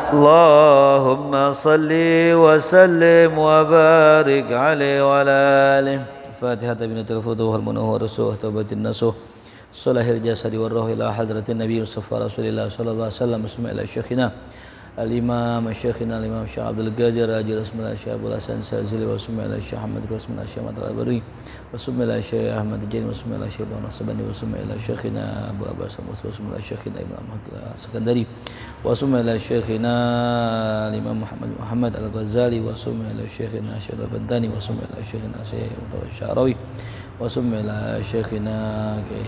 اللهم صل وسلم وبارك عليه وعلى آله. فاتحة بنت الفتوح المنور الرسول توبة النصوح صلاح الجسد والروح إلى حضرة النبي مصطفى رسول الله صلى الله عليه وسلم. بسم الله شيخنا الإمام شيخنا الإمام الشيخ عبد القادر راجل بسم الله الشيخ أبو الحسن السازلي وبسم الله الشيخ أحمد بسم الله الشيخ محمد البدوي بسم الله الشيخ أحمد الجاني بسم الله الشيخ ابن الصباني بسم الله شيخنا أبو العباس بسم الله شيخنا ابن أحمد السكندري وسمع إلى شيخنا الإمام محمد الغزالي وسمع إلى شيخنا الشيخ البنداني وسمع إلى شيخنا الشيخ الشعراوي وسمع إلى شيخنا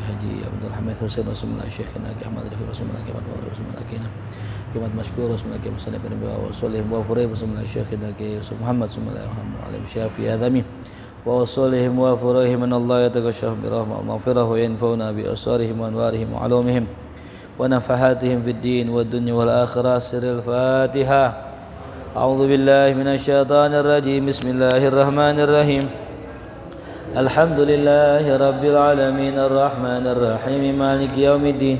حجي عبد الحميد حسين وسمع إلى شيخنا أحمد رفيق وسمع إلى أحمد وسمع إلى كلمة مشكور وسمع إلى مصنف بن وصلهم وفريب وسمع إلى شيخنا يوسف محمد وسمع إلى محمد علي شافي هذمي ووصلهم وفريهم من الله يتغشاهم برحمة ومغفرة وينفعنا بأسرارهم وأنوارهم وعلومهم ونفحاتهم في الدين والدنيا والآخرة. سر الفاتحة. أعوذ بالله من الشيطان الرجيم. بسم الله الرحمن الرحيم. الحمد لله رب العالمين الرحمن الرحيم مالك يوم الدين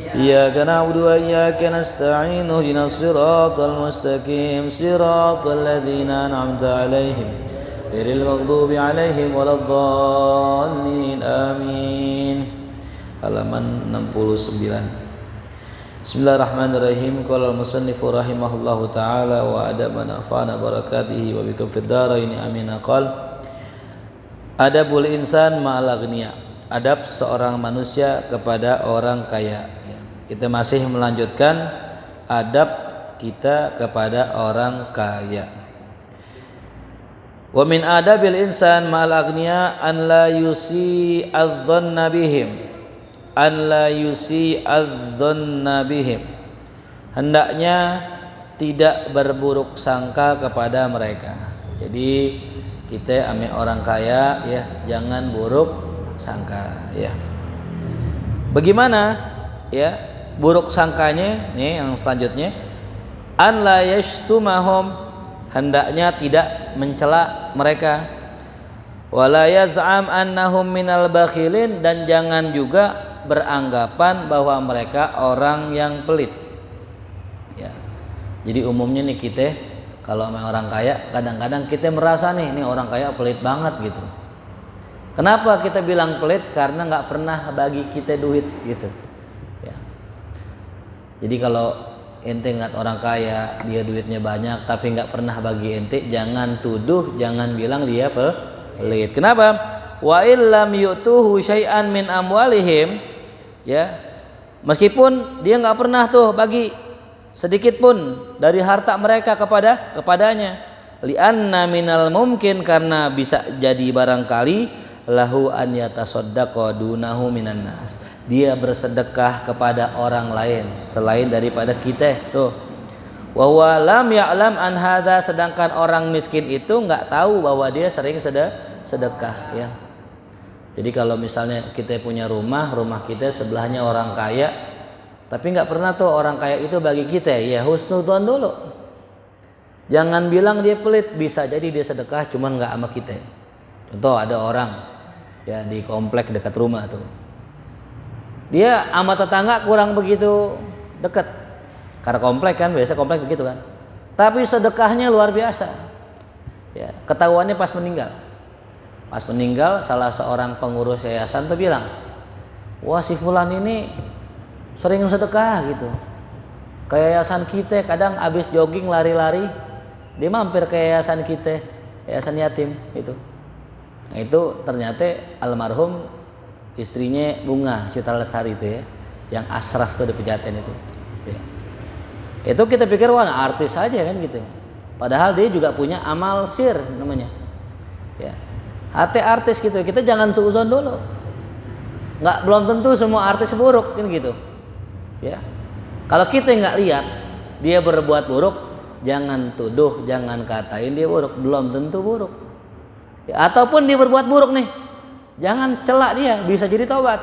إياك نعبد وإياك نستعين اهدنا الصراط المستقيم صراط الذين أنعمت عليهم غير المغضوب عليهم ولا الضالين آمين. Halaman 69. Bismillahirrahmanirrahim. Qala al-musannif rahimahullahu taala wa adaba nafa'ana barakatihi wa bikum fid dharain amin. Qal adabul insan ma'al aghniya. Adab seorang manusia kepada orang kaya. Kita masih melanjutkan adab kita kepada orang kaya. Wa min adabil insan ma'al aghniya an la yusi adh-dhanna bihim. An la yusi adzanna bihim, hendaknya tidak berburuk sangka kepada mereka. Jadi kita ame orang kaya ya, jangan buruk sangka ya. Bagaimana ya buruk sangkanya? Nih yang selanjutnya, an la yashtumahum, hendaknya tidak mencela mereka. Wala yaz'am annahum minal bakhilin, dan jangan juga beranggapan bahwa mereka orang yang pelit ya. Jadi umumnya nih kita kalau sama orang kaya kadang-kadang kita merasa nih orang kaya pelit banget gitu. Kenapa kita bilang pelit? Karena nggak pernah bagi kita duit gitu ya. Jadi kalau ente ngeliat orang kaya dia duitnya banyak tapi nggak pernah bagi ente, jangan tuduh, jangan bilang dia pelit. Kenapa? Wa illam yutuhu syai'an min amwalihim, ya, meskipun dia nggak pernah tuh bagi sedikit pun dari harta mereka kepadanya, li'anna minal mumkin, karena bisa jadi barangkali lahu an yatasaddaqa dunahu minan nas, dia bersedekah kepada orang lain selain daripada kita tuh. Wa huwa lam ya'lam an hadza, sedangkan orang miskin itu nggak tahu bahwa dia sering sedekah ya. Jadi kalau misalnya kita punya rumah kita sebelahnya orang kaya, tapi nggak pernah tuh orang kaya itu bagi kita, ya husnudzon dulu. Jangan bilang dia pelit, bisa jadi dia sedekah cuman nggak sama kita. Contoh ada orang ya di komplek dekat rumah tuh, dia sama tetangga kurang begitu dekat, karena komplek kan, biasa komplek begitu kan. Tapi sedekahnya luar biasa. Ya, ketahuannya pas meninggal. Pas meninggal salah seorang pengurus yayasan tuh bilang, wah si fulan ini sering sedekah gitu. Ke yayasan kita kadang abis jogging lari-lari dia mampir ke yayasan kita, yayasan yatim gitu. Nah itu ternyata almarhum istrinya Bunga Citra Lestari itu ya, yang asraf tuh di Pejaten itu ya. Itu kita pikir wah artis aja kan gitu, padahal dia juga punya amal sir namanya ya. Hati artis gitu, kita jangan suuzon dulu. Belum tentu semua artis buruk kan gitu. Ya. Kalau kita nggak lihat dia berbuat buruk, jangan tuduh, jangan katain dia buruk, belum tentu buruk. Ya, ataupun dia berbuat buruk nih, jangan celak dia, bisa jadi taubat.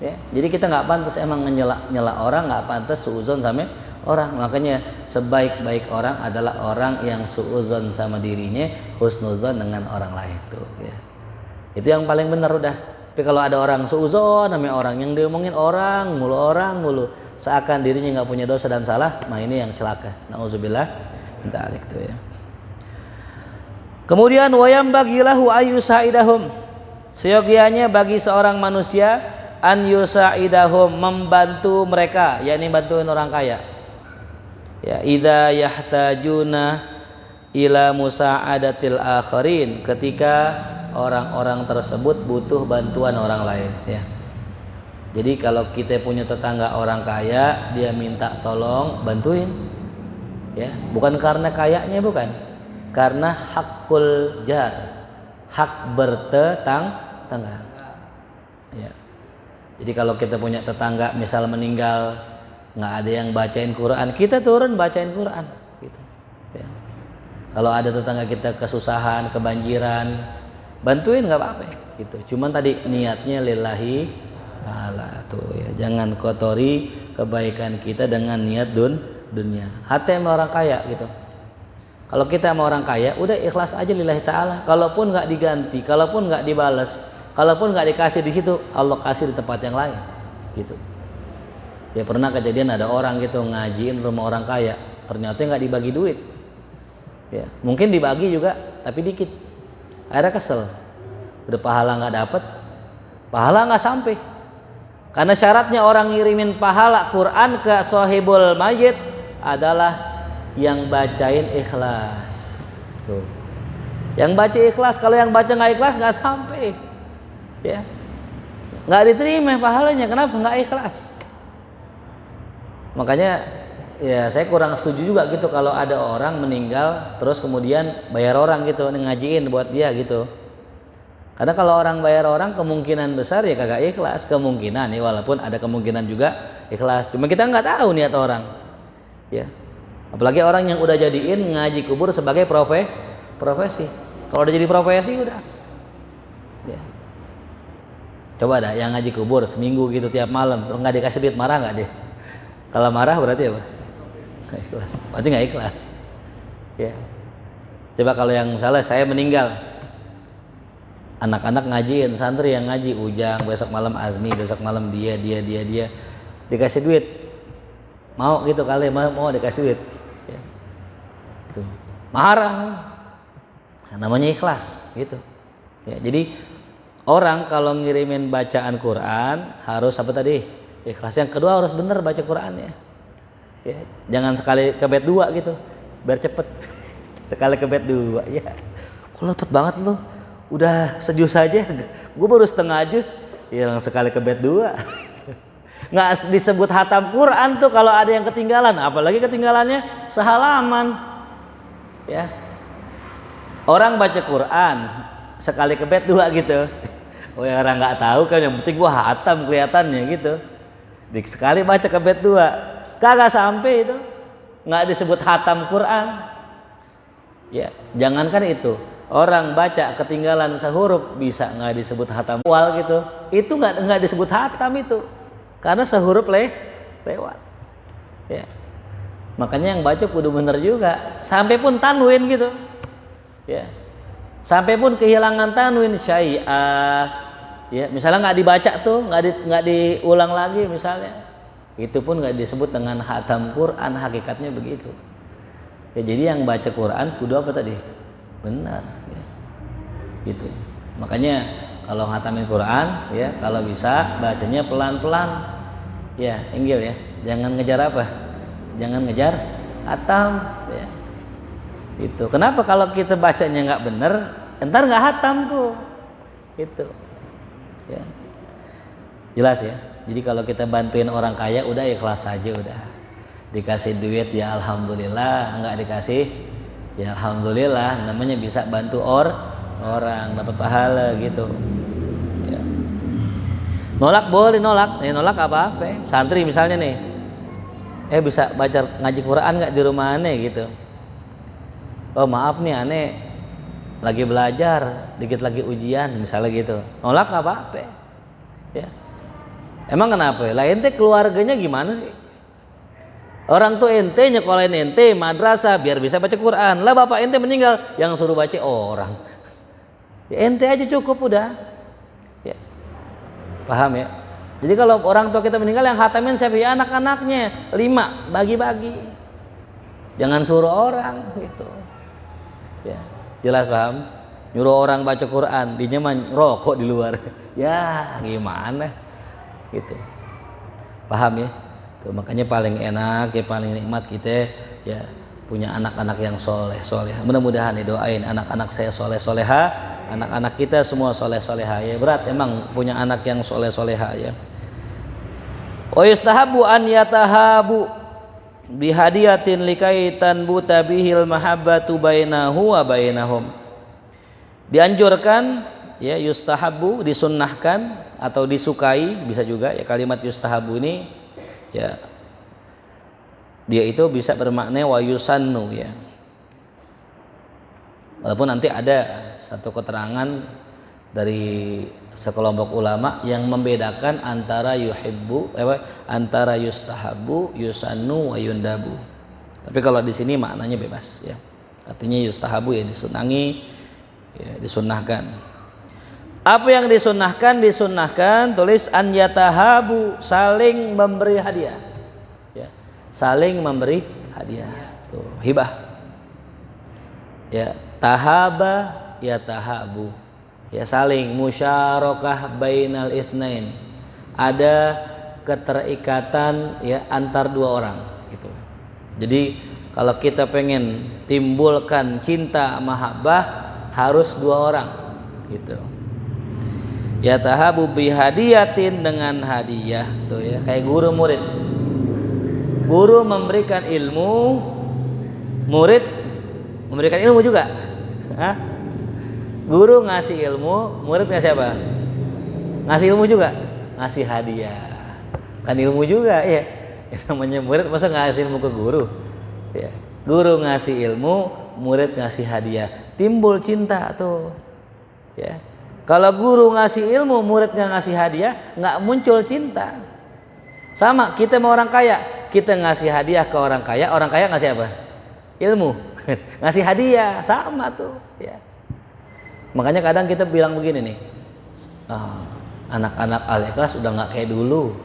Ya, jadi kita nggak pantas emang nyela orang, nggak pantas suuzon sama orang. Makanya sebaik-baik orang adalah orang yang suuzon sama dirinya, husnuzon dengan orang lain tuh ya. Itu yang paling benar udah. Tapi kalau ada orang suuzon, namanya orang yang diomongin orang mulu, seakan dirinya nggak punya dosa dan salah, nah ini yang celaka. Nauzubillah min dzalik tuh ya. Kemudian wayam bagilahu ayyusaidahum, seyogianya bagi seorang manusia an yusaidahum, membantu mereka, yakni bantuin orang kaya. Ya, idza yahtajuna ila musa'adatil akharin, ketika orang-orang tersebut butuh bantuan orang lain ya. Jadi kalau kita punya tetangga orang kaya, dia minta tolong, bantuin ya, bukan karena kayanya, bukan, karena hakul jar, hak bertetangga ya. Jadi kalau kita punya tetangga misal meninggal, nggak ada yang bacain Quran, kita turun bacain Quran gitu ya. Kalau ada tetangga kita kesusahan, kebanjiran, bantuin nggak apa-apa gitu. Cuman tadi niatnya lillahi ta'ala tuh ya. Jangan kotori kebaikan kita dengan niat dunia. Hati sama orang kaya gitu. Kalau kita sama orang kaya, udah ikhlas aja lillahi ta'ala. Kalaupun nggak diganti, kalaupun nggak dibalas, kalaupun nggak dikasih di situ, Allah kasih di tempat yang lain gitu. Ya pernah kejadian ada orang gitu ngajiin rumah orang kaya, ternyata nggak dibagi duit. Ya mungkin dibagi juga, tapi dikit. Akhirnya kesel, udah pahala nggak dapet, pahala nggak sampai, karena syaratnya orang ngirimin pahala Quran ke sohibul mayit adalah yang bacain ikhlas. Tuh, yang baca ikhlas. Kalau yang baca nggak ikhlas nggak sampai, ya nggak diterima pahalanya. Kenapa? Nggak ikhlas. Makanya ya saya kurang setuju juga gitu kalau ada orang meninggal terus kemudian bayar orang gitu ngajiin buat dia gitu. Karena kalau orang bayar orang kemungkinan besar ya kagak ikhlas, kemungkinan ya, walaupun ada kemungkinan juga ikhlas. Cuma kita nggak tahu niat orang. Ya. Apalagi orang yang udah jadiin ngaji kubur sebagai profesi. Kalau udah jadi profesi udah. Ya. Coba dah yang ngaji kubur seminggu gitu tiap malam terus nggak dikasih duit, marah nggak dia? Kalau marah berarti apa? Nggak ikhlas. Berarti nggak ikhlas. Ya. Coba kalau yang misalnya saya meninggal, anak-anak ngajiin, santri yang ngaji, Ujang, besok malam Azmi, besok malam dia, dikasih duit, mau gitu kali, mau dikasih duit, ya. Itu marah. Nah, namanya ikhlas, gitu. Ya, jadi orang kalau ngirimin bacaan Quran harus apa tadi? Ikhlas. Yang kedua harus benar baca Qurannya. Ya, jangan sekali kebet dua gitu, biar cepet. Sekali kebet dua, ya. Kok lepet banget lu? Udah sejus aja, gue baru setengah jus, ya langsung sekali kebet dua. Nggak disebut hatam Quran tuh kalau ada yang ketinggalan, apalagi ketinggalannya sehalaman. Ya, orang baca Quran sekali kebet dua gitu. Oh ya orang nggak tahu kan, yang penting gua hatam kelihatannya gitu. Sekali baca kebet dua, kagak sampai itu, nggak disebut hatam Quran. Ya, jangankan itu. Orang baca ketinggalan sehuruf bisa nggak disebut hatam awal gitu, itu nggak disebut hatam itu, karena sehuruf lewat. Ya, makanya yang baca kudu bener juga, sampai pun tanwin gitu, ya, sampai pun kehilangan tanwin syai'ah, ya, misalnya nggak dibaca tuh, nggak diulang lagi misalnya, itu pun nggak disebut dengan hatam Quran, hakikatnya begitu. Ya, jadi yang baca Quran kudu apa tadi? Benar ya. Gitu. Makanya kalau ngatamin Quran ya, kalau bisa bacanya pelan-pelan ya, enggil ya, jangan ngejar apa, jangan ngejar hatam ya. Itu kenapa kalau kita bacanya nggak bener entar nggak hatam tuh, itu ya, jelas ya. Jadi kalau kita bantuin orang kaya udah ikhlas aja, udah dikasih duit ya alhamdulillah, nggak dikasih ya alhamdulillah, namanya bisa bantu orang dapat pahala gitu. Ya. Nolak boleh nolak, nolak apa-apa. Santri misalnya nih, bisa baca ngaji Quran nggak di rumah aneh gitu. Oh maaf nih aneh lagi belajar, dikit lagi ujian misalnya gitu. Nolak nggak apa-apa. Ya. Emang kenapa? Lah ente keluarganya gimana sih? Orang tuh ente nyekolahin ente madrasah biar bisa baca Quran. Lah bapak ente meninggal, yang suruh baca orang. Ya ente aja cukup udah. Ya. Paham ya? Jadi kalau orang tua kita meninggal yang khatamin siapa? Ya anak-anaknya, 5 bagi-bagi. Jangan suruh orang gitu. Ya, jelas paham? Nyuruh orang baca Quran, dinya mah rokok di luar. Ya, gimana? Gitu. Paham ya? Tuh, makanya paling enak ya paling nikmat kita ya punya anak-anak yang soleh. Mudah-mudahan didoain anak-anak saya soleh-soleha, anak-anak kita semua soleh-soleha ya. Berat emang punya anak yang soleh-soleha ya. Wa yustahabu an yatahabu bihadiyatin likaitan butabihil mahabbatu bainahu wa bainahum. Dianjurkan ya, yustahabu disunnahkan atau disukai, bisa juga ya kalimat yustahabu ini ya dia itu bisa bermakna wa yusannu ya. Walaupun nanti ada satu keterangan dari sekelompok ulama yang membedakan antara antara yustahabu, yusannu wa yundabu. Tapi kalau di sini maknanya bebas ya. Artinya yustahabu ya disunangi, ya disunnahkan. Apa yang disunnahkan? Disunnahkan tulis an yatahabu, saling memberi hadiah. Ya, saling memberi hadiah. Tuh, hibah. Ya, tahaba ya tahabu. Ya saling musyarakah bainal itsnain. Ada keterikatan ya antar dua orang gitu. Jadi kalau kita pengen timbulkan cinta mahabbah harus dua orang gitu. Ya tahabu bihadiyatin, dengan hadiah tuh ya, kayak guru murid. Guru memberikan ilmu, murid memberikan ilmu juga. Hah? Guru ngasih ilmu, murid ngasih apa? Ngasih ilmu juga, ngasih hadiah. Kan ilmu juga ya. Yang namanya murid masa ngasih ilmu ke guru? Ya. Guru ngasih ilmu, murid ngasih hadiah. Timbul cinta tuh. Ya. Kalau guru ngasih ilmu, murid nggak ngasih hadiah, nggak muncul cinta. Sama kita mau orang kaya, kita ngasih hadiah ke orang kaya ngasih apa? Ilmu, ngasih hadiah, sama tuh. Ya. Makanya kadang kita bilang begini nih, anak-anak Al-Ikhlas udah nggak kayak dulu,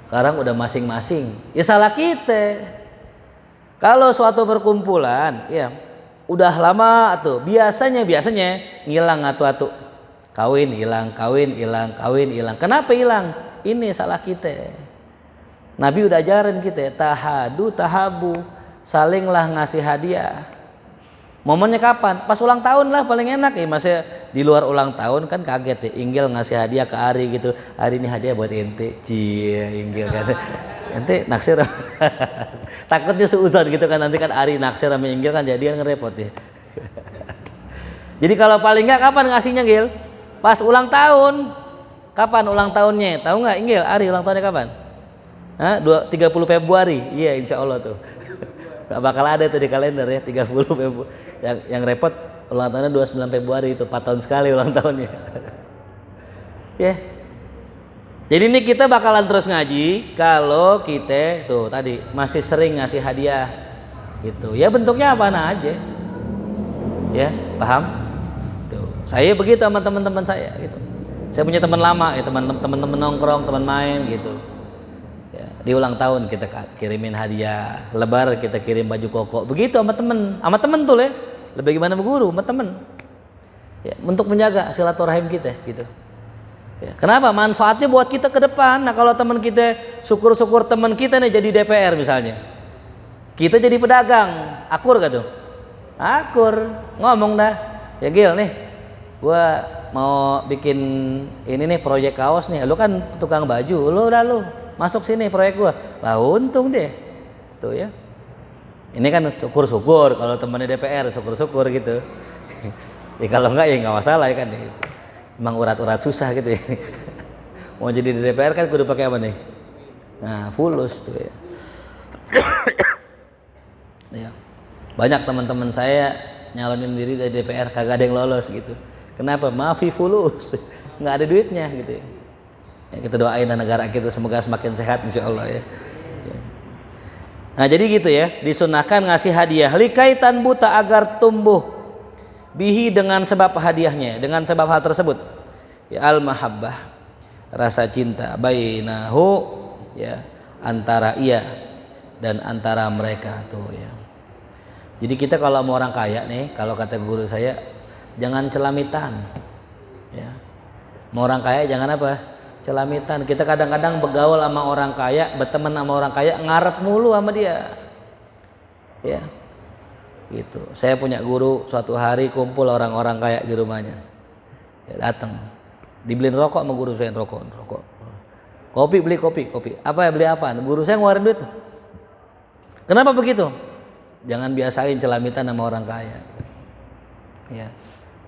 sekarang udah masing-masing. Ya salah kita. Kalau suatu perkumpulan, ya udah lama tuh, biasanya ngilang atu-atu, kawin hilang. Kenapa hilang? Ini salah kita. Nabi udah ajarin kita, tahadu tahabu, salinglah ngasih hadiah. Momennya kapan? Pas ulang tahun lah paling enak ya. Masa di luar ulang tahun kan kaget ya, Inggil ngasih hadiah ke Ari gitu. Ari ini hadiah buat ente. Cie, Inggil kan. Ente naksir. Takutnya seuzon gitu kan, nanti kan Ari naksir sama Inggil kan jadian ngerepot ya. Jadi kalau paling enggak kapan ngasihnya, Gil? Pas ulang tahun. Kapan ulang tahunnya? Tahu nggak Inggil? Ari ulang tahunnya kapan? 30 Februari. Iya, insya Allah tuh. Gak bakal ada tuh di kalender ya 30 Februari. Yang repot ulang tahunnya 29 Februari itu 4 tahun sekali ulang tahunnya. Ya. Jadi ini kita bakalan terus ngaji kalau kita tuh tadi masih sering ngasih hadiah gitu. Ya bentuknya apa aja. Ya, paham? Tuh. Saya begitu sama teman-teman saya gitu. Saya punya teman lama ya, teman-teman nongkrong, teman main gitu. Di ulang tahun kita kirimin hadiah, lebar kita kirim baju koko, begitu sama temen tuh ya, lebih gimana sama guru, sama temen ya, untuk menjaga silaturahim kita gitu ya. Kenapa? Manfaatnya buat kita ke depan. Nah kalau teman kita, syukur-syukur teman kita nih jadi DPR misalnya, kita jadi pedagang, akur gak tuh? Akur, ngomong dah ya, Gil nih gua mau bikin ini nih proyek kaos nih, lu kan tukang baju, lu masuk sini proyek gua. Lah untung deh. Tuh ya. Ini kan syukur-syukur kalau temannya DPR, syukur-syukur gitu. Ya kalau enggak ya enggak masalah ya kan gitu. Emang urat-urat susah gitu ya. Mau jadi di DPR kan kudu pakai apa nih? Nah, fulus tuh ya. Ya. Banyak teman-teman saya nyalonin diri dari DPR kagak ada yang lolos gitu. Kenapa? Maafi fulus. Enggak ada duitnya gitu ya. Ya, kita doain negara kita semoga semakin sehat insyaallah ya. Nah jadi gitu ya, disunahkan ngasih hadiah likaitan buta agar tumbuh bihi dengan sebab hadiahnya, dengan sebab hal tersebut ya al mahabbah rasa cinta bainahu ya, antara ia dan antara mereka tuh ya. Jadi kita kalau mau orang kaya nih, kalau kata guru saya, jangan celamitan ya. Mau orang kaya jangan apa? Celamitan. Kita kadang-kadang bergaul sama orang kaya, berteman sama orang kaya, ngarep mulu sama dia ya gitu. Saya punya guru, suatu hari kumpul orang-orang kaya di rumahnya ya, datang dibeliin rokok sama guru saya, rokok kopi, beli kopi apa ya, beli apa, guru saya ngeluarin duit. Kenapa begitu? Jangan biasain celamitan sama orang kaya ya.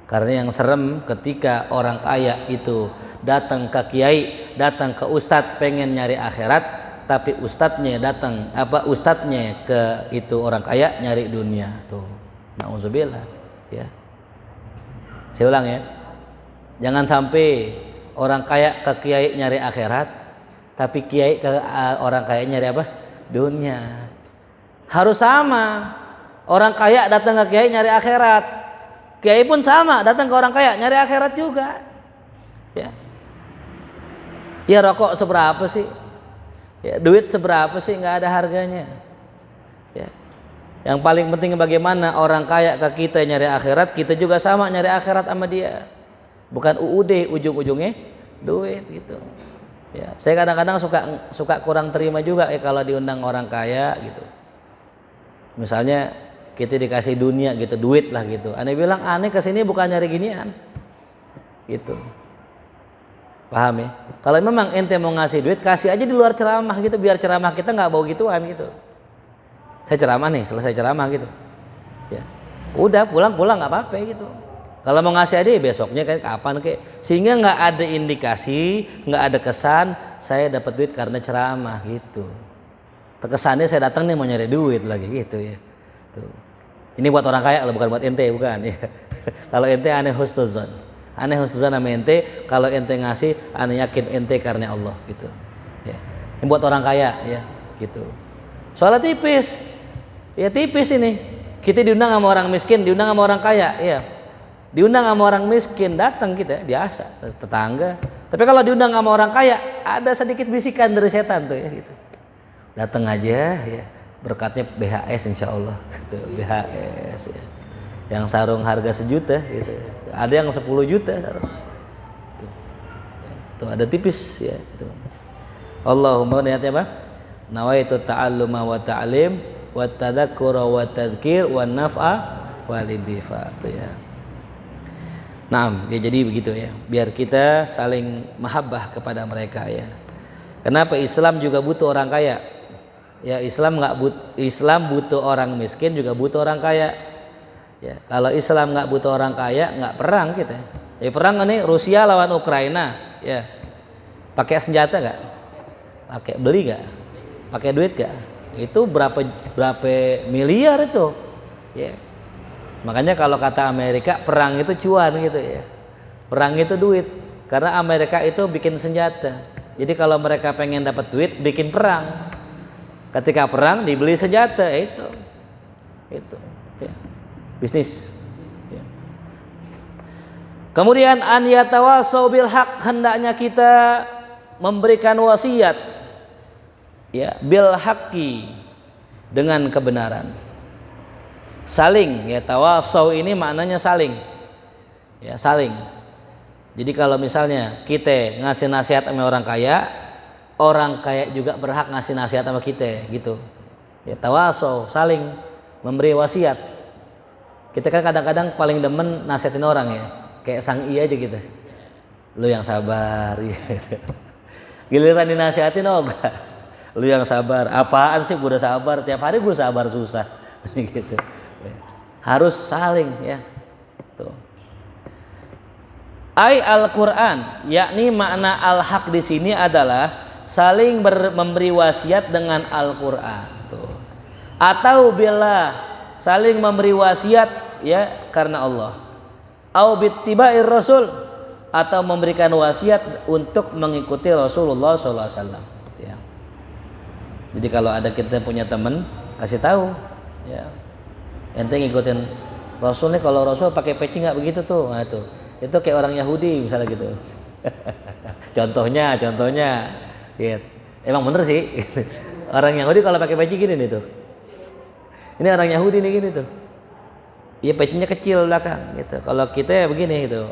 Karena yang serem ketika orang kaya itu datang ke kiai, datang ke ustadz pengen nyari akhirat, tapi ustadznya datang ustadznya ke itu orang kaya nyari dunia tuh. Nauzubillah ya. Saya ulang ya. Jangan sampai orang kaya ke kiai nyari akhirat, tapi kiai ke orang kaya nyari apa? Dunia. Harus sama. Orang kaya datang ke kiai nyari akhirat, kiai pun sama datang ke orang kaya nyari akhirat juga ya. Ya rokok seberapa sih ya, duit seberapa sih, nggak ada harganya ya. Yang paling penting bagaimana orang kaya ke kita nyari akhirat, kita juga sama nyari akhirat sama dia. Bukan UUD ujung-ujungnya duit gitu ya. Saya kadang-kadang suka kurang terima juga ya kalau diundang orang kaya gitu. Misalnya kita dikasih dunia gitu, duit lah gitu. Aneh bilang, aneh kesini bukan nyari ginian gitu. Paham ya? Kalau memang ente mau ngasih duit, kasih aja di luar ceramah gitu, biar ceramah kita nggak bau gituan gitu. Saya ceramah nih, selesai ceramah gitu ya, udah pulang nggak apa-apa gitu. Kalau mau ngasih aja besoknya kan kapan kek, sehingga nggak ada indikasi, nggak ada kesan saya dapat duit karena ceramah gitu. Terkesannya saya datang nih mau nyari duit lagi gitu ya. Tuh. Ini buat orang kaya, bukan buat ente, bukan ya. Kalau ente aneh husnuzon sama ente. Kalau ente ngasih, aneh yakin ente karena Allah gitu ya. Ini buat orang kaya ya gitu. Soalnya tipis ya, tipis ini. Kita diundang sama orang miskin, diundang sama orang kaya ya. Diundang sama orang miskin datang kita biasa, tetangga. Tapi kalau diundang sama orang kaya, ada sedikit bisikan dari setan tuh ya gitu. Datang aja ya, berkatnya BHS insya Allah gitu. BHS ya. Yang sarung harga 1 juta gitu. Ada yang 10 juta sarung. Tuh ada tipis ya gitu. Allahumma, niatnya apa? Nawaitu ta'alluma wa ta'lim wa tadzakkura wa tadhkir wa naf'a wal intifa ya. Nah, ya jadi begitu ya. Biar kita saling mahabbah kepada mereka ya. Kenapa Islam juga butuh orang kaya? Ya Islam butuh orang miskin, juga butuh orang kaya. Ya, kalau Islam nggak butuh orang kaya, nggak perang kita. Ya perang ini Rusia lawan Ukraina, ya. Pakai senjata nggak? Pakai beli nggak? Pakai duit nggak? Itu berapa miliar itu? Ya. Makanya kalau kata Amerika, perang itu cuan gitu ya. Perang itu duit. Karena Amerika itu bikin senjata. Jadi kalau mereka pengen dapat duit, bikin perang. Ketika perang dibeli senjata, itu ya. Bisnis ya. Kemudian an yatawasau bil haq, hendaknya kita memberikan wasiat ya bil haqqi, dengan kebenaran. Saling ya, tawasau ini maknanya saling ya, saling. Jadi kalau misalnya kita ngasih nasihat sama orang kaya juga berhak ngasih nasihat sama kita gitu ya. Tawasau, saling memberi wasiat. Kita kan kadang-kadang paling demen nasihatin orang ya, kayak sang iya aja gitu, lu yang sabar gitu. Giliran dinasihatin enggak, lu yang sabar, apaan sih, gue udah sabar, tiap hari gue sabar susah gitu. Harus saling ya tuh. Al-Quran, yakni makna al-haq di sini adalah saling memberi wasiat dengan Al-Quran tuh. Atau bila saling memberi wasiat ya karena Allah. Au bittiba'ir rasul, atau memberikan wasiat untuk mengikuti Rasulullah SAW ya. Jadi kalau ada kita punya teman, kasih tahu ya, ente ngikutin Rasul nih, kalau Rasul pakai peci nggak begitu tuh, nah itu kayak orang Yahudi misalnya gitu Contohnya, gitu. Emang bener sih. Orang Yahudi kalau pakai peci gini nih tuh. Ini orang Yahudi nih gini tuh. Iya pecinya kecil belakang gitu. Kalau kita ya begini gitu.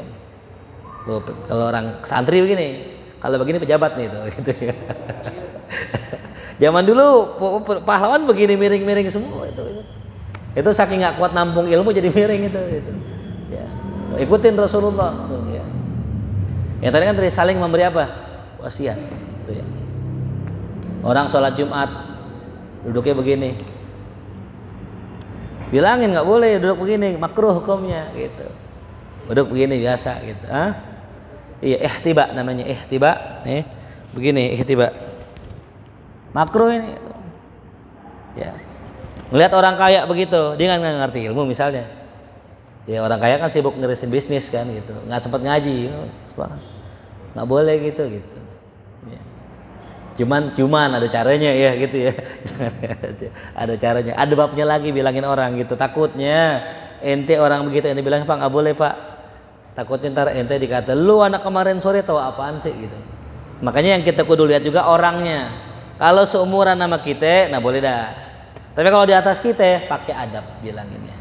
Kalau orang santri begini. Kalau begini pejabat nih tuh gitu. Zaman dulu pahlawan begini miring-miring semua itu. Itu saking nggak kuat nampung ilmu jadi miring itu. Ya. Ikutin Rasulullah tuh ya. Ya tadi kan saling memberi apa? Wasiat. Tuh ya. Orang sholat Jumat duduknya begini, bilangin nggak boleh duduk begini, makruh hukumnya gitu. Duduk begini biasa gitu. Iya, ihtiba namanya, ihtiba. Begini ihtiba. Makruh ini. Gitu. Ya. Melihat orang kaya begitu, dia nggak ngerti ilmu misalnya. Ya orang kaya kan sibuk ngerisin bisnis kan gitu, nggak sempat ngaji, nggak boleh gitu. Ya. Cuman ada caranya ya gitu ya. Ada caranya, ada babnya lagi bilangin orang gitu. Takutnya ente orang begitu ente bilang Pak nggak boleh Pak. Takutnya ntar ente dikata lu anak kemarin sore tahu apaan sih gitu. Makanya yang kita kudu lihat juga orangnya. Kalau seumuran sama kita, nah boleh dah. Tapi kalau di atas kita pakai adab bilanginnya.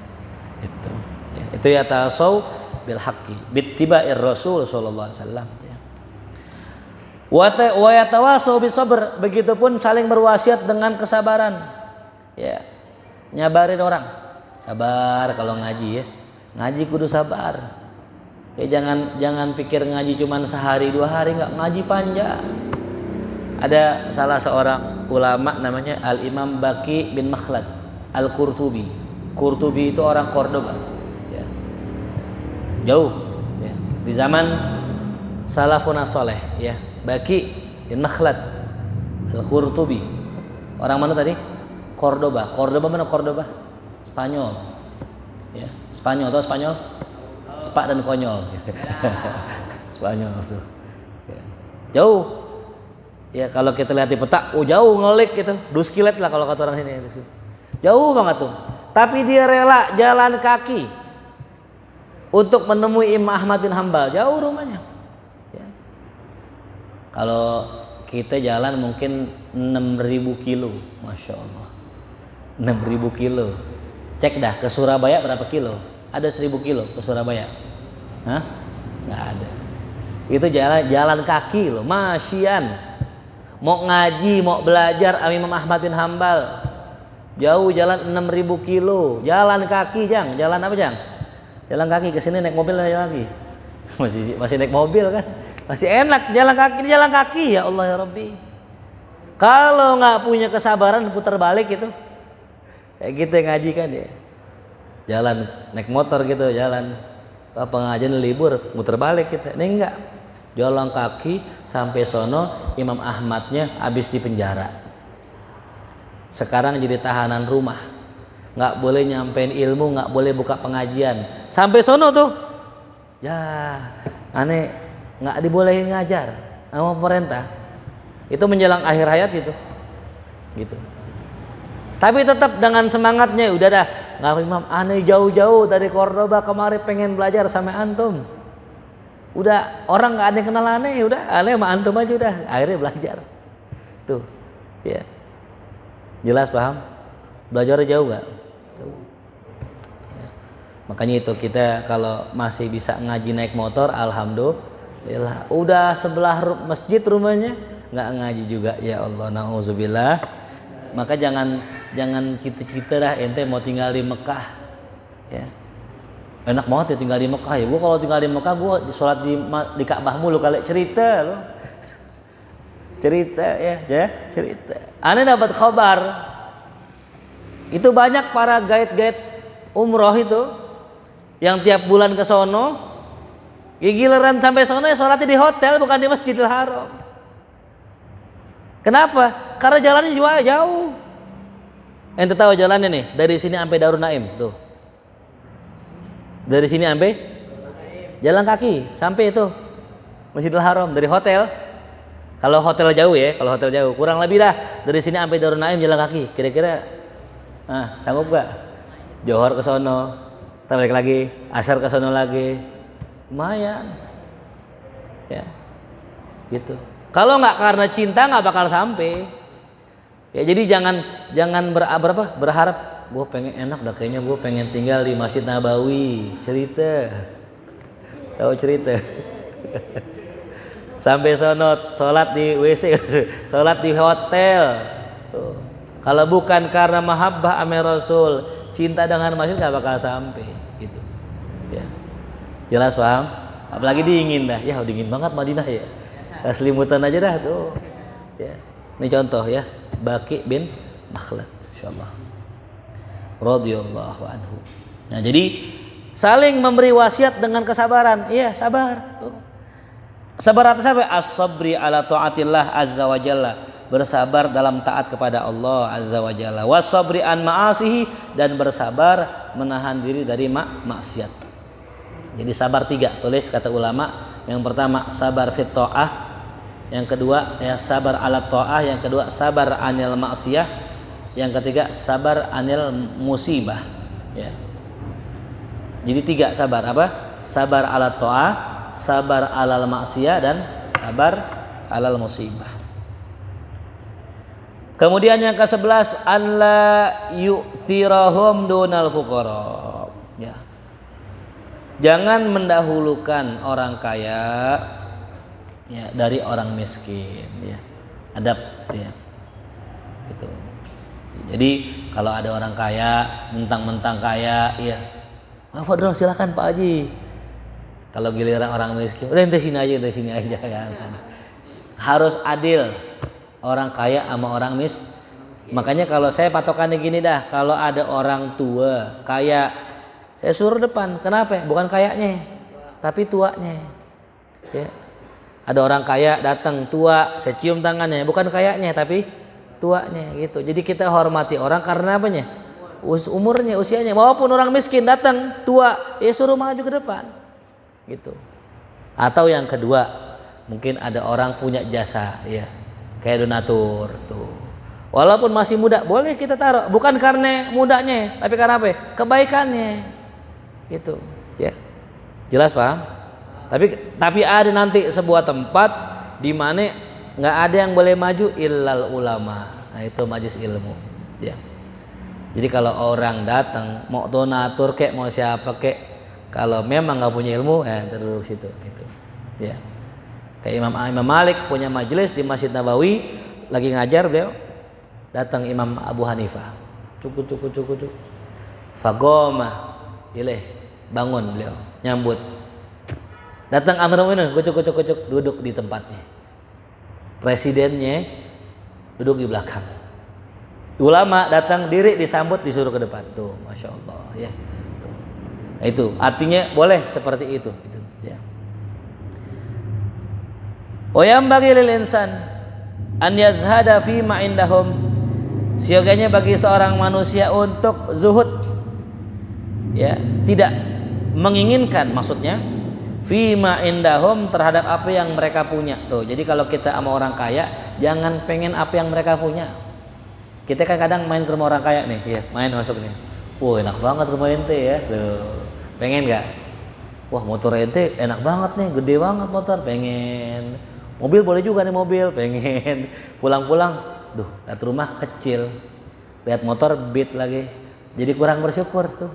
Itu. Ya, itu ya tasawuf bil haqqi bittiba'ir Rasul sallallahu alaihi wasallam. Wa yatawasau bis sabr, begitupun saling berwasiat dengan kesabaran. Ya. Nyabarin orang. Sabar kalau ngaji ya. Ngaji kudu sabar. Ya jangan pikir ngaji cuman sehari 2 hari, enggak, ngaji panjang. Ada salah seorang ulama namanya Al-Imam Baqi bin Makhlad Al-Qurtubi. Qurtubi itu orang Cordoba. Ya. Jauh ya. Di zaman salafun saleh ya. Baqi bin Makhlad Al-Qurtubi. Orang mana tadi? Cordoba. Cordoba mana Cordoba? Spanyol. Ya, Spanyol atau Spanyol? Spak dan konyol. Spanyol tuh. Ya. Jauh. Ya kalau kita lihat di peta, jauh ngelik gitu. 2 kilet lah kalau kata orang sini. Jauh banget tuh. Tapi dia rela jalan kaki untuk menemui Imam Ahmad bin Hambal. Jauh rumahnya. Kalau kita jalan mungkin 6.000 kilo, Masya Allah. 6.000 kilo. Cek dah ke Surabaya berapa kilo? Ada 1.000 kilo ke Surabaya? Hah? Nggak ada. Itu jalan kaki loh, masyian. Mau ngaji, mau belajar Imam Ahmad bin Hambal. Jauh jalan 6.000 kilo. Jalan kaki, Jang. Jalan apa, Jang? Jalan kaki, ke sini naik mobil lagi. Masih naik mobil kan? Masih enak jalan kaki ya Allah ya Rabbi. Kalau nggak punya kesabaran putar balik itu kayak kita ngaji kan ya. Jalan naik motor gitu, jalan pengajian libur muter balik kita. Ini enggak. Jalan kaki sampai sono, Imam Ahmadnya habis di penjara. Sekarang jadi tahanan rumah. Nggak boleh nyampein ilmu, nggak boleh buka pengajian. Sampai sono tuh. Ya, aneh nggak dibolehin ngajar sama pemerintah. Itu menjelang akhir hayat itu gitu. Tapi tetap dengan semangatnya, udah dah nggak Imam, aneh jauh-jauh dari Cordoba kemarin pengen belajar sama antum. Udah orang nggak ada yang kenal aneh, udah aneh sama antum aja udah, akhirnya belajar. Tuh ya, jelas paham? Belajar jauh nggak? Ya. Makanya itu kita kalau masih bisa ngaji naik motor, alhamdulillah. Udah sebelah masjid rumahnya nggak ngaji juga, ya Allah, nauzubillah. Maka jangan kita dah ente mau tinggal di Mekah ya, enak banget ya tinggal di Mekah ya. Gua kalau tinggal di Mekah gua sholat di Ka'bah mulu, kali cerita loh, cerita ya cerita. Aneh dapat kabar itu banyak para guide umroh itu yang tiap bulan ke sono. Giliran sampai sana sholatnya di hotel bukan di Masjidil Haram. Kenapa? Karena jalannya juga jauh. Ente tahu jalannya nih, dari sini sampai Darun Naim tuh. Dari sini sampai jalan kaki sampai itu Masjidil Haram dari hotel. Kalau hotel jauh ya, kalau hotel jauh kurang lebih dah dari sini sampai Darun Naim jalan kaki. Kira-kira sanggup gak? Johor ke sono, balik lagi, asar ke sono lagi. Lumayan ya. gitu. Kalau nggak karena cinta nggak bakal sampai. Ya jadi jangan berharap gue pengen enak dah, kayaknya gue pengen tinggal di Masjid Nabawi, tahu cerita sampai sholat di WC, sholat di hotel tuh. Kalau bukan karena mahabbah ame Rasul, cinta dengan masjid nggak bakal sampai gitu ya. Jelas paham? Apalagi dingin dah ya, dingin banget Madinah ya, selimutan aja dah tuh ya. Ini contoh ya, Baqi bin Makhlad insyaallah radhiyallahu anhu. Nah jadi saling memberi wasiat dengan kesabaran. Iya sabar tuh. Sabar atas apa? As-sabri ala taatillah azza wa jalla, bersabar dalam taat kepada Allah azza wa jalla. Was-sabri an ma'asihi, dan bersabar menahan diri dari maksiat. Jadi sabar 3, tulis kata ulama. Yang pertama sabar fit ta'ah, yang kedua ya sabar ala ta'ah, yang kedua sabar anil maksiyah, yang ketiga sabar anil musibah ya. Jadi 3 sabar, apa? Sabar ala ta'ah, sabar alal maksiyah, dan sabar alal musibah. Kemudian yang ke-11 alla yu'thirahum dunal fuqara ya. Jangan mendahulukan orang kaya ya dari orang miskin ya. Adab ya. Gitu. Jadi kalau ada orang kaya mentang-mentang kaya ya, Fadol silakan Pak Haji. Kalau giliran orang miskin, udah ente sini aja kan. Harus adil orang kaya sama orang miskin. Makanya kalau saya patokannya gini dah, kalau ada orang tua kaya, saya suruh depan. Kenapa? Bukan kayaknya, tapi tuanya. Ya. Ada orang kaya datang tua, saya cium tangannya, bukan kayaknya tapi tuanya gitu. Jadi kita hormati orang karena apanya? Umurnya, usianya. Walaupun orang miskin datang tua, ya suruh maju ke depan. Gitu. Atau yang kedua, mungkin ada orang punya jasa ya, kayak donatur tuh. Walaupun masih muda, boleh kita taruh, bukan karena mudanya, tapi karena apa? Kebaikannya. Gitu, ya. Jelas paham? Tapi ada nanti sebuah tempat di mana nggak ada yang boleh maju illal ulama. Nah, itu majelis ilmu, ya. Jadi kalau orang datang mau donatur kek, mau siapa kek, kalau memang nggak punya ilmu, terus situ, gitu, ya. Kayak Imam Malik punya majelis di Masjid Nabawi, lagi ngajar beliau, datang Imam Abu Hanifah, cuk, fagoma, ileh, bangun beliau, nyambut. Datang Amir Mu'minin, kucuk, duduk di tempatnya. Presidennya duduk di belakang. Ulama datang diri disambut, disuruh ke depan. Tuh, masya Allah, ya. Tuh. Nah, itu artinya boleh seperti itu, ya. Wa yanbaghi lil insan an yazhada fi ma indahum. Sioganya bagi seorang manusia untuk zuhud, ya, tidak menginginkan, maksudnya fima indahum, terhadap apa yang mereka punya tuh. Jadi kalau kita sama orang kaya, jangan pengen apa yang mereka punya. Kita kan kadang main ke rumah orang kaya nih, ya, main masuk nih. Wah, enak banget rumah ente ya. Tuh. Pengen nggak? Wah, motor ente enak banget nih, gede banget motor, pengen. Mobil boleh juga nih, mobil, pengen. Pulang-pulang, duh, lihat rumah kecil, lihat motor Beat lagi, jadi kurang bersyukur tuh.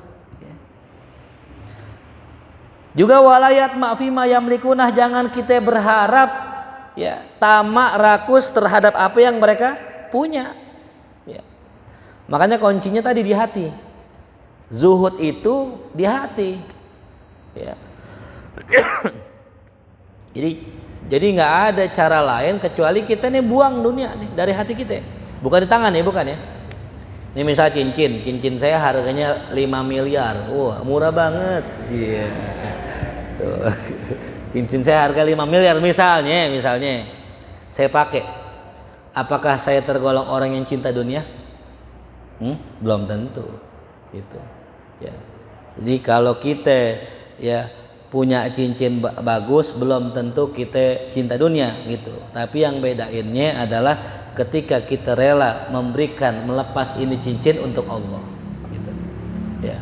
Juga walayat ma'fima yamlikunah, jangan kita berharap ya tamak rakus terhadap apa yang mereka punya. Ya. Makanya kuncinya tadi di hati. Zuhud itu di hati. Ya. jadi nggak ada cara lain kecuali kita nih buang dunia nih dari hati kita. Bukan di tangan ya, bukan ya. Ini misal cincin saya harganya 5 miliar. Wah, murah banget. Yeah. Tuh. Cincin saya harga 5 miliar misalnya saya pakai. Apakah saya tergolong orang yang cinta dunia? Belum tentu. Gitu. Ya. Jadi kalau kita ya punya cincin bagus, belum tentu kita cinta dunia gitu. Tapi yang bedainnya adalah ketika kita rela melepas ini cincin untuk Allah gitu. Ya.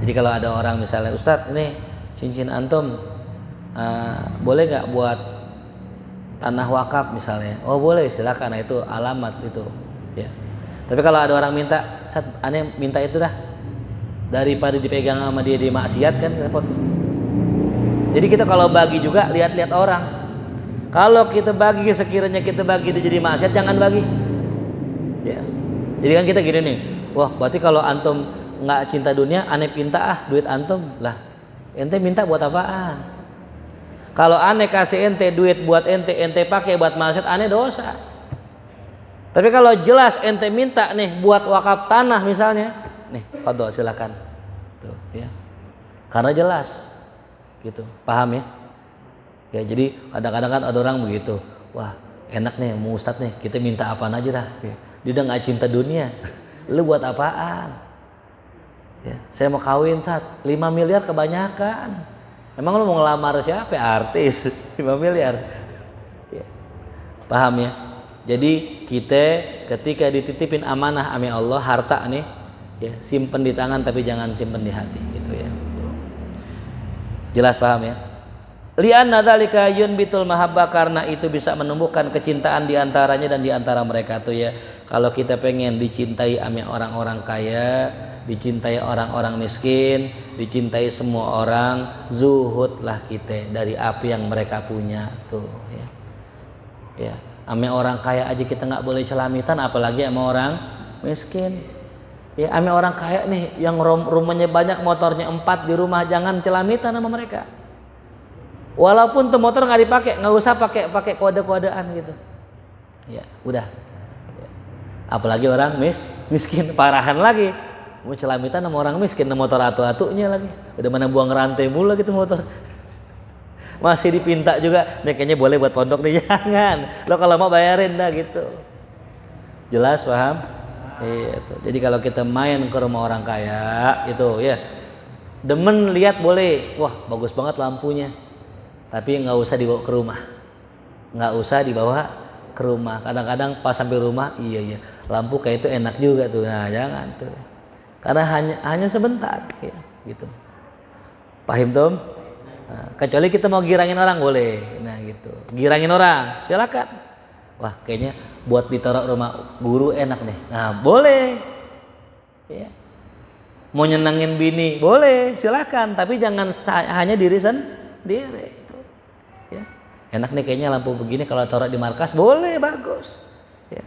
Jadi kalau ada orang misalnya, Ustadz ini cincin antum boleh nggak buat tanah wakaf misalnya, oh boleh silakan, nah, itu alamat itu ya. Tapi kalau ada orang minta, aneh minta itu dah, daripada dipegang sama dia di maksiat kan repot. Jadi kita kalau bagi juga lihat-lihat orang. Kalau kita bagi, sekiranya kita bagi itu jadi maksiat, jangan bagi ya. Jadi kan kita gini nih, wah berarti kalau antum nggak cinta dunia, aneh pinta duit antum lah, ente minta buat apaan? Kalau aneh kasih ente duit buat ente pakai buat maksiat, aneh dosa. Tapi kalau jelas ente minta nih buat wakaf tanah misalnya, nih fadhol silakan tuh ya, karena jelas gitu, paham ya? Ya jadi kadang-kadang kan ada orang begitu, wah enak nih mau ustadz nih, kita minta apaan aja dah ya. Dia udah nggak cinta dunia, lu buat apaan ya? Saya mau kawin 5 miliar kebanyakan, emang lu mau ngelamar siapa? Artis 5 miliar ya. Paham ya? Jadi kita ketika dititipin amanah ame Allah, harta nih ya, simpen di tangan tapi jangan simpen di hati gitu ya. Jelas paham ya? Li'anna dzalika yunbitul mahabbah, karena itu bisa menumbuhkan kecintaan di antaranya dan di antara mereka tuh ya. Kalau kita pengen dicintai ame orang-orang kaya, dicintai orang-orang miskin, dicintai semua orang, zuhudlah kita dari apa yang mereka punya tuh ya. Ya, ame orang kaya aja kita nggak boleh celamitan, apalagi ame orang miskin. Ya, ame orang kaya nih yang rumahnya banyak, motornya 4 di rumah, jangan celamitan sama mereka. Walaupun tuh motor nggak dipakai, nggak usah pakai kode-kodean gitu. Ya, udah. Ya. Apalagi orang miskin, parahan lagi. Mau celamitan sama orang miskin, motor atu-atunya lagi. Udah mana buang rantai mulu gitu motor. Masih dipinta juga, nih kayaknya boleh buat pondok nih, jangan. Lo kalau mau bayarin dah gitu. Jelas paham? Itu. Jadi kalau kita main ke rumah orang kaya itu ya, demen lihat boleh, wah bagus banget lampunya. Tapi nggak usah dibawa ke rumah, nggak usah dibawa ke rumah. Kadang-kadang pas sampai rumah, iya lampu kayak itu enak juga tuh, nah jangan tuh, karena hanya sebentar ya, gitu. Paham tuh? Nah, kecuali kita mau girangin orang boleh, nah gitu, girangin orang silakan. Wah kayaknya buat ditaruh rumah guru enak nih, nah boleh. Ya. Mau nyenengin bini boleh, silakan, tapi jangan hanya diri sendiri. Ya. Enak nih kayaknya lampu begini kalau taruh di markas boleh, bagus ya.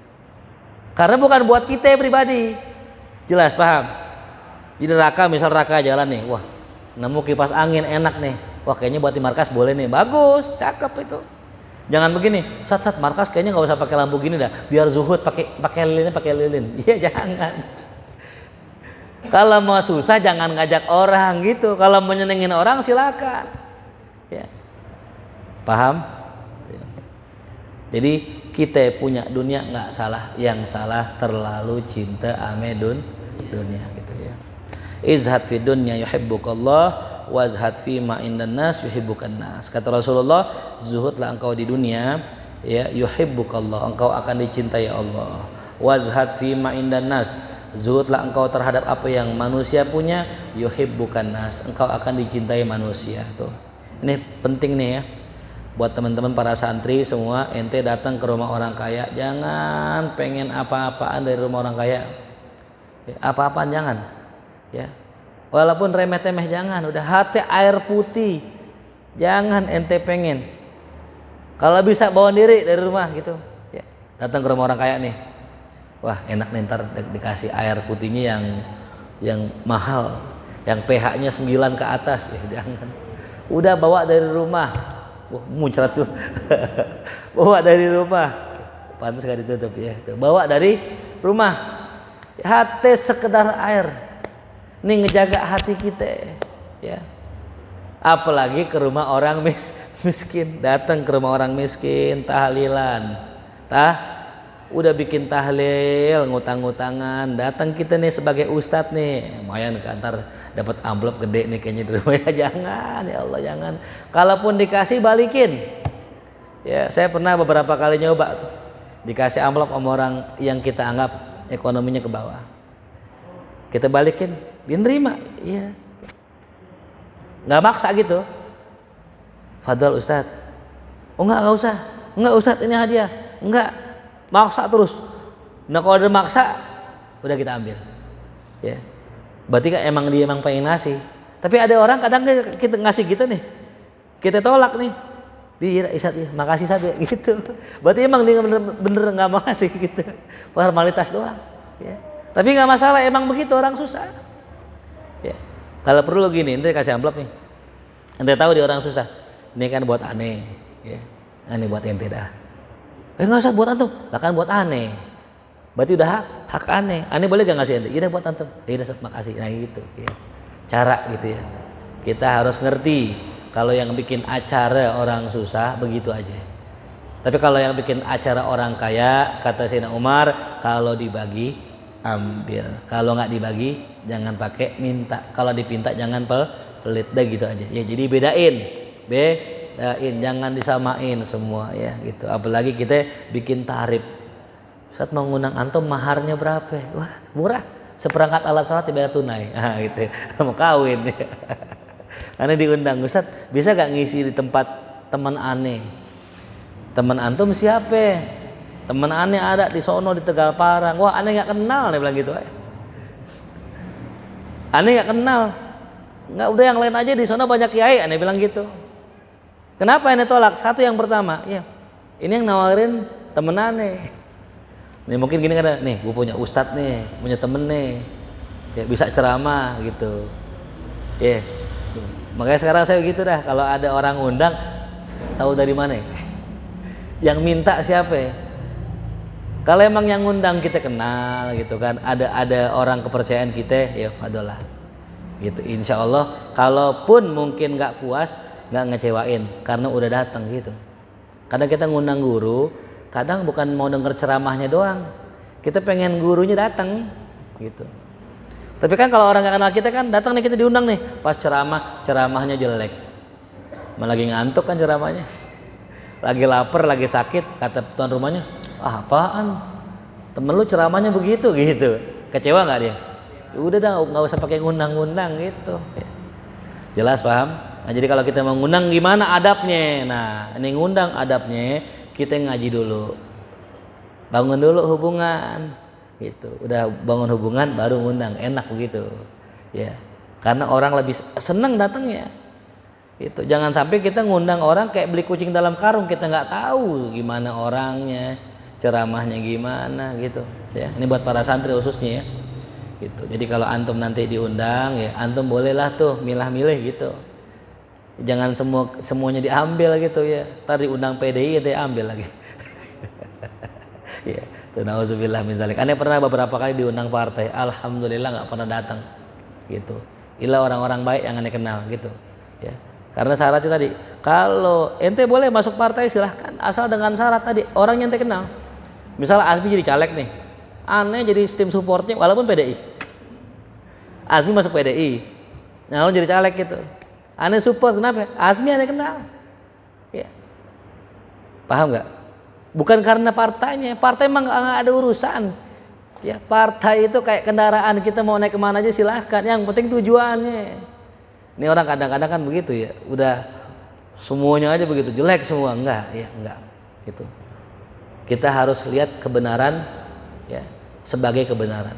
Karena bukan buat kita pribadi. Jelas paham? Di neraka, misal neraka jalan nih, wah nemu kipas angin enak nih, wah kayaknya buat di markas boleh nih, bagus, cakep itu. Jangan begini, sat markas kayaknya nggak usah pakai lampu gini dah, biar zuhud, pakai lilin. Iya jangan. Kalau mau susah jangan ngajak orang gitu, kalau mau nyenengin orang silakan ya. Paham? Jadi kita punya dunia nggak salah, yang salah terlalu cinta ame dunia gitu ya. Izhad fi dunya yuhibbukallah, wazhad fi ma indan nas yuhibbukan nas. Kata Rasulullah, zuhudlah engkau di dunia ya, yuhibbukallah, engkau akan dicintai Allah. Wazhad fi ma indan nas, zuhudlah engkau terhadap apa yang manusia punya, yuhibbukan nas, engkau akan dicintai manusia tuh. Ini penting nih ya. Buat teman-teman para santri semua, ente datang ke rumah orang kaya, jangan pengen apa-apaan dari rumah orang kaya ya, apa-apaan jangan ya, walaupun remeh-temeh jangan, udah hati air putih jangan ente pengen. Kalau bisa bawa diri dari rumah gitu ya, datang ke rumah orang kaya nih, wah enak nih ntar dikasih air putihnya yang mahal, yang pH-nya 9 ke atas ya, jangan. Udah bawa dari rumah. Wah, muncrat tuh. Bawa dari rumah. Pantas gak ditutup ya. Bawa dari rumah. Hati sekedar air. Nih ngejaga hati kita ya. Apalagi ke rumah orang miskin. Datang ke rumah orang miskin, tahlilan. Udah bikin tahlil, ngutang-ngutangan. Datang kita nih sebagai ustadz nih. Lumayan ke antar dapat amplop gede nih kayaknya di rumah ya, jangan ya Allah jangan. Kalaupun dikasih balikin ya. Saya pernah beberapa kali nyoba tuh, dikasih amplop sama orang yang kita anggap ekonominya ke bawah, kita balikin, dia nerima ya, nggak maksa gitu. Fadol Ustadz, oh nggak usah, Enggak Ustadz, ini hadiah. Enggak, maksa terus. Nah kalau ada maksa, udah kita ambil. Ya, berarti kan emang dia emang pengen ngasih. Tapi ada orang kadang kita ngasih kita nih, kita tolak nih. Dia Ustadz ya, makasih saja gitu. Berarti emang dia bener nggak mau ngasih gitu. Formalitas doang. Ya. Tapi nggak masalah, emang begitu orang susah. Ya. Kalau perlu gini, ente kasih amplop nih. Ente tahu dia orang susah. Ini kan buat aneh. Ya. Ini buat ente dah. Nggak usah buat antum, lah kan buat aneh. Berarti udah hak aneh. Aneh boleh gak ngasih ente? Iya buat antum. Iya Ustaz, makasih. Nah gitu. Ya. Cara gitu ya. Kita harus ngerti kalau yang bikin acara orang susah begitu aja. Tapi kalau yang bikin acara orang kaya, kata Sayyidina Umar, kalau dibagi ambil. Kalau nggak dibagi jangan pakai minta. Kalau dipinta jangan pelit. Dah gitu aja. Ya jadi bedain. Jangan disamain semua ya gitu. Apalagi kita bikin tarif. Ustaz mau ngundang antum maharnya berapa? Wah murah, seperangkat alat sholat dibayar tunai. Gitu. Mau kawin. Aneh diundang, Ustaz bisa gak ngisi di tempat teman aneh? Teman antum siapa? Teman aneh ada di sono di Tegal Parang. Wah aneh gak kenal, dia bilang gitu. Aneh gak kenal. Nggak, udah yang lain aja, di sono banyak kiai. Aneh bilang gitu. Kenapa aneh tolak? Satu yang pertama, ya ini yang nawarin temen aneh. Nih mungkin gini kan, nih gue punya ustadz nih, punya temen nih, ya bisa ceramah gitu, ya. Makanya sekarang saya gitu dah, kalau ada orang undang, tahu dari mana? Yang minta siapa? Kalau emang yang undang kita kenal gitu kan, ada orang kepercayaan kita, ya adalah, gitu. Insya Allah, kalaupun mungkin nggak puas, nggak ngecewain, karena udah datang gitu. Kadang kita ngundang guru. Kadang bukan mau denger ceramahnya doang, kita pengen gurunya datang gitu. Tapi kan kalau orang nggak kenal kita kan datang nih, kita diundang nih, pas ceramahnya jelek, malah lagi ngantuk kan ceramahnya, lagi lapar, lagi sakit, kata tuan rumahnya, apaan, temen lu ceramahnya begitu gitu, kecewa nggak dia? Udah dah, nggak usah pakai ngundang-ngundang gitu. Jelas paham? Nah jadi kalau kita mau ngundang gimana adabnya? Nah ini ngundang adabnya. Kita ngaji dulu, bangun dulu hubungan, gitu. Udah bangun hubungan baru ngundang, enak begitu, ya. Karena orang lebih seneng datangnya, gitu. Jangan sampai kita ngundang orang kayak beli kucing dalam karung, kita nggak tahu gimana orangnya, ceramahnya gimana, gitu. Ya, ini buat para santri khususnya ya, gitu. Jadi kalau antum nanti diundang, ya antum bolehlah tuh milah-milih gitu. Jangan semuanya diambil gitu ya. Tadi undang PDI dia ambil lagi. Ya, nauzubillah min zalik. Aneh pernah beberapa kali diundang partai, alhamdulillah nggak pernah datang. Gitu. Inilah orang-orang baik yang aneh kenal gitu. Ya. Karena syaratnya tadi, kalau ente boleh masuk partai silahkan, asal dengan syarat tadi orang yang ente kenal. Misalnya Azmi jadi caleg nih, aneh jadi tim supportnya walaupun PDI. Azmi masuk PDI, nah lo jadi caleg gitu. Aneh support, kenapa? Azmi aneh kenal. Ya. Paham nggak? Bukan karena partainya, partai emang nggak ada urusan. Ya, partai itu kayak kendaraan, kita mau naik kemana aja silahkan. Yang penting tujuannya. Ini orang kadang-kadang kan begitu ya, udah semuanya aja begitu jelek semua, enggak, ya enggak. Gitu. Kita harus lihat kebenaran, ya sebagai kebenaran,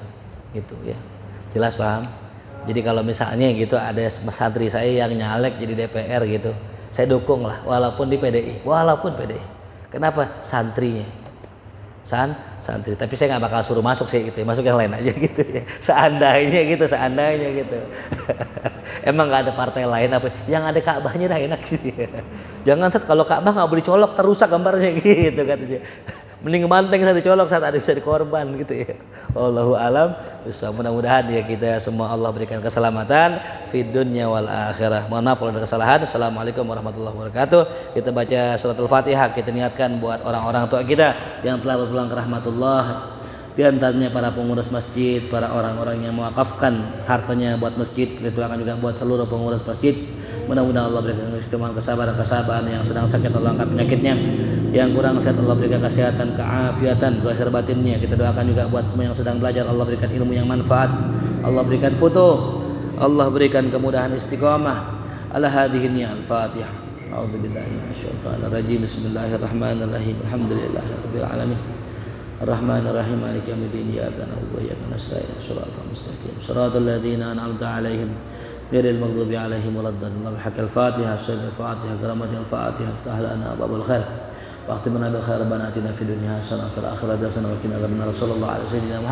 gitu ya. Jelas paham? Jadi kalau misalnya gitu ada santri saya yang nyalek jadi DPR gitu, saya dukung lah walaupun di PDI, walaupun PDI. Kenapa? Santrinya, santri. Tapi saya nggak bakal suruh masuk sih gitu, masuk yang lain aja gitu ya. Seandainya gitu. Emang nggak ada partai lain apa? Yang ada Ka'bahnya dah enak sih. Jangan set kalau Ka'bah nggak boleh colok, terusak gambarnya gitu katanya. Mending banteng saat dicolok saat ada bisa dikorban gitu ya. Wallahu alam. Mudah-mudahan ya kita semua Allah berikan keselamatan fid dunya wal akhirah. Mohon maaf kalau ada kesalahan. Assalamualaikum warahmatullahi wabarakatuh. Kita baca surat Al-Fatihah, kita niatkan buat orang-orang tua kita yang telah berpulang ke rahmatullah. Di antaranya para pengurus masjid, para orang-orang yang mewakafkan hartanya buat masjid, kita doakan juga buat seluruh pengurus masjid. Mudah-mudahan Allah berikan keistimewaan, kesabaran yang sedang sakit Allah angkat penyakitnya, yang kurang sehat Allah berikan kesehatan, keafiatan zahir batinnya. Kita doakan juga buat semua yang sedang belajar, Allah berikan ilmu yang manfaat, Allah berikan futuh, Allah berikan kemudahan istiqamah. Ala hadhihi al-Fatihah. A'udzubillahi minasyaitonirrajim. Bismillahirrahmanirrahim. Alhamdulillahirabbil alamin. Arrahmanir rahim. Maliki yaumiddin. Iyyaka na'budu wa iyyaka nasta'in. Shiratal mustaqim. Shiratal ladzina an'amta 'alaihim ghairil maghdubi 'alaihim waladdallin. Al Fatiha. Al-Fatiha. Qira'atil Fatiha. Iftah lana babul khair. Waqtimna bil khair. Rabbana atina fid dunya hasanah wa fil akhirati hasanah wa qina adzabannar. Sallallahu alaihi wasallam.